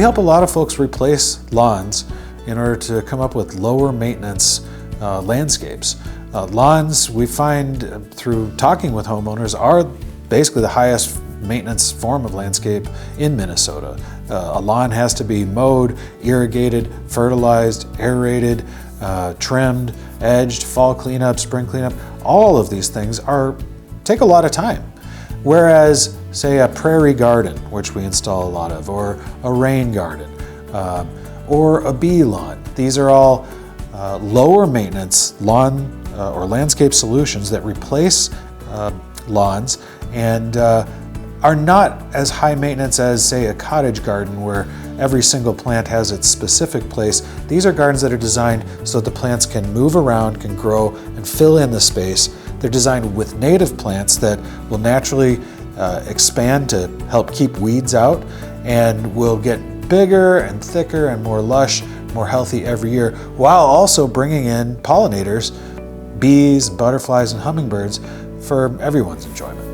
we help a lot of folks replace lawns in order to come up with lower maintenance landscapes. Lawns, we find through talking with homeowners, are basically the highest maintenance form of landscape in Minnesota. A lawn has to be mowed, irrigated, fertilized, aerated, trimmed, edged, fall cleanup, spring cleanup. All of these things take a lot of time. Whereas, say, a prairie garden, which we install a lot of, or a rain garden, or a bee lawn. These are all lower maintenance lawn or landscape solutions that replace lawns and are not as high maintenance as, say, a cottage garden where every single plant has its specific place. These are gardens that are designed so that the plants can move around, can grow, and fill in the space. They're designed with native plants that will naturally expand to help keep weeds out and will get bigger and thicker and more lush, more healthy every year, while also bringing in pollinators, bees, butterflies, and hummingbirds for everyone's enjoyment.